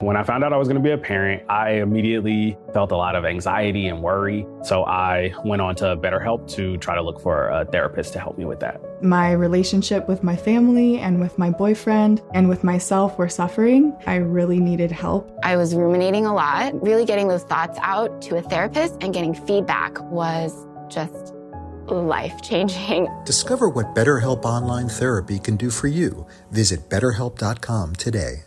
When I found out I was going to be a parent, I immediately felt a lot of anxiety and worry. So I went on to BetterHelp to try to look for a therapist to help me with that. My relationship with my family and with my boyfriend and with myself were suffering. I really needed help. I was ruminating a lot. Really getting those thoughts out to a therapist and getting feedback was just life-changing. Discover what BetterHelp Online Therapy can do for you. Visit BetterHelp.com today.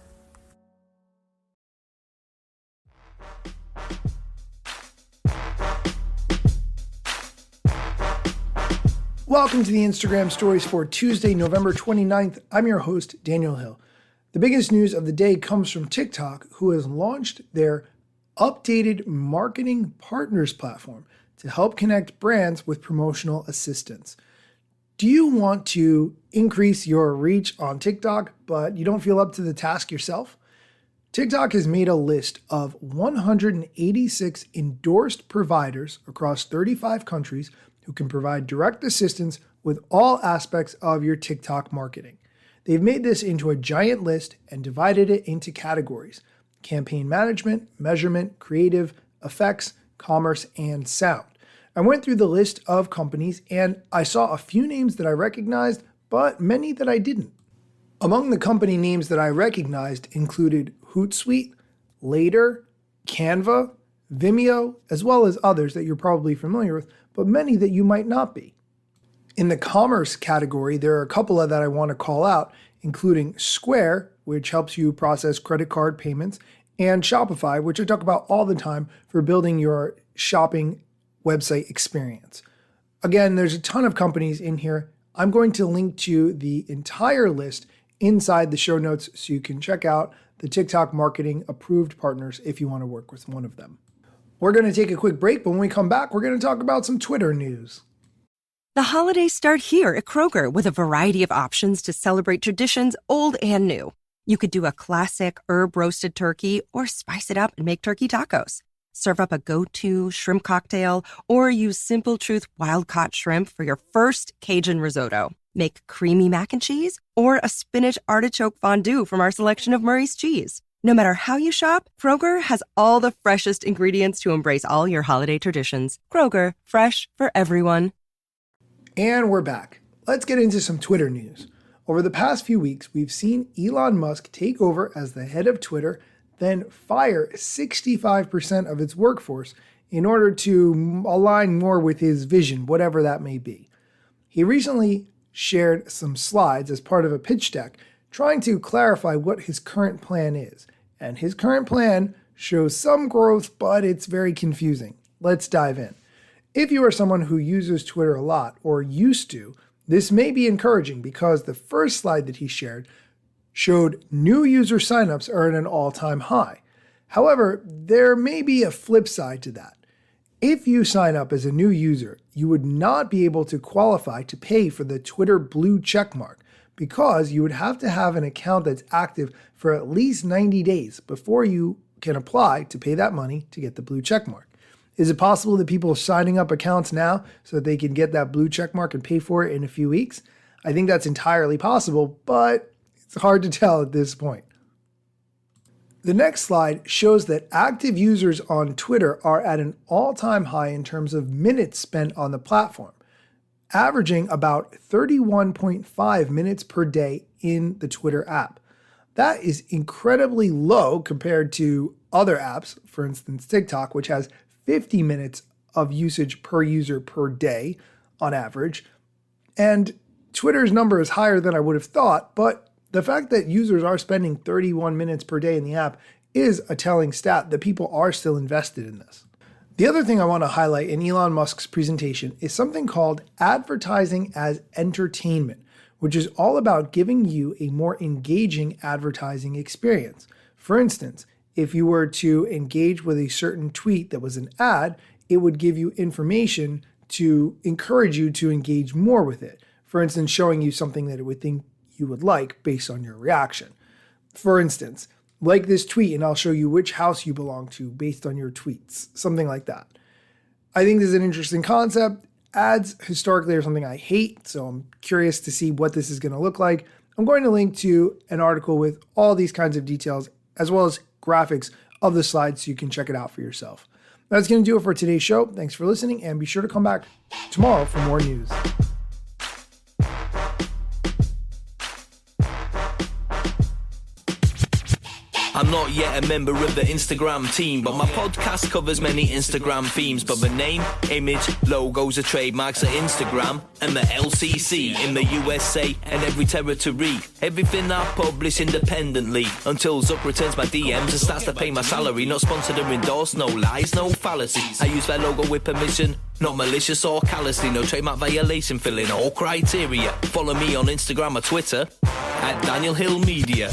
Welcome to the Instagram stories for Tuesday, November 29th. I'm your host, Daniel Hill. The biggest news of the day comes from TikTok, who has launched their updated marketing partners platform to help connect brands with promotional assistance. Do you want to increase your reach on TikTok, but you don't feel up to the task yourself? TikTok has made a list of 186 endorsed providers across 35 countries who can provide direct assistance with all aspects of your TikTok marketing. They've made this into a giant list and divided it into categories: campaign management, measurement, creative, effects, commerce, and sound. I went through the list of companies and I saw a few names that I recognized, but many that I didn't. Among the company names that I recognized included Hootsuite, Later, Canva, Vimeo, as well as others that you're probably familiar with, but many that you might not be. In the commerce category, there are a couple of that I want to call out, including Square, which helps you process credit card payments, and Shopify, which I talk about all the time for building your shopping website experience. Again, there's a ton of companies in here. I'm going to link to the entire list inside the show notes so you can check out the TikTok marketing approved partners if you want to work with one of them. We're going to take a quick break, but when we come back, we're going to talk about some Twitter news. The holidays start here at Kroger with a variety of options to celebrate traditions old and new. You could do a classic herb-roasted turkey or spice it up and make turkey tacos. Serve up a go-to shrimp cocktail or use Simple Truth wild-caught shrimp for your first Cajun risotto. Make creamy mac and cheese or a spinach artichoke fondue from our selection of Murray's cheese. No matter how you shop, Kroger has all the freshest ingredients to embrace all your holiday traditions. Kroger, fresh for everyone. And we're back. Let's get into some Twitter news. Over the past few weeks, we've seen Elon Musk take over as the head of Twitter, then fire 65% of its workforce in order to align more with his vision, whatever that may be. He recently shared some slides as part of a pitch deck trying to clarify what his current plan is. And his current plan shows some growth, but it's very confusing. Let's dive in. If you are someone who uses Twitter a lot, or used to, this may be encouraging because the first slide that he shared showed new user signups are at an all-time high. However, there may be a flip side to that. If you sign up as a new user, you would not be able to qualify to pay for the Twitter blue checkmark, because you would have to have an account that's active for at least 90 days before you can apply to pay that money to get the blue checkmark. Is it possible that people are signing up accounts now so that they can get that blue checkmark and pay for it in a few weeks? I think that's entirely possible, but it's hard to tell at this point. The next slide shows that active users on Twitter are at an all-time high in terms of minutes spent on the platform, averaging about 31.5 minutes per day in the Twitter app. That is incredibly low compared to other apps, for instance TikTok, which has 50 minutes of usage per user per day on average. And Twitter's number is higher than I would have thought, but the fact that users are spending 31 minutes per day in the app is a telling stat that people are still invested in this. The other thing I want to highlight in Elon Musk's presentation is something called advertising as entertainment, which is all about giving you a more engaging advertising experience. For instance, if you were to engage with a certain tweet that was an ad, it would give you information to encourage you to engage more with it. For instance, showing you something that it would think you would like based on your reaction. For instance, like this tweet and I'll show you which house you belong to based on your tweets, something like that. I think this is an interesting concept. Ads historically are something I hate, so I'm curious to see what this is going to look like. I'm going to link to an article with all these kinds of details, as well as graphics of the slides so you can check it out for yourself. That's going to do it for today's show. Thanks for listening, and be sure to come back tomorrow for more news. I'm not yet a member of the Instagram team, but my podcast covers many Instagram themes. But the name, image, logos are trademarks at Instagram and the LCC in the USA and every territory. Everything I publish independently until Zuck returns my DMs and starts to pay my salary. Not sponsored or endorsed, no lies, no fallacies. I use their logo with permission, not malicious or callously. No trademark violation, filling all criteria. Follow me on Instagram or Twitter at Daniel Hill Media.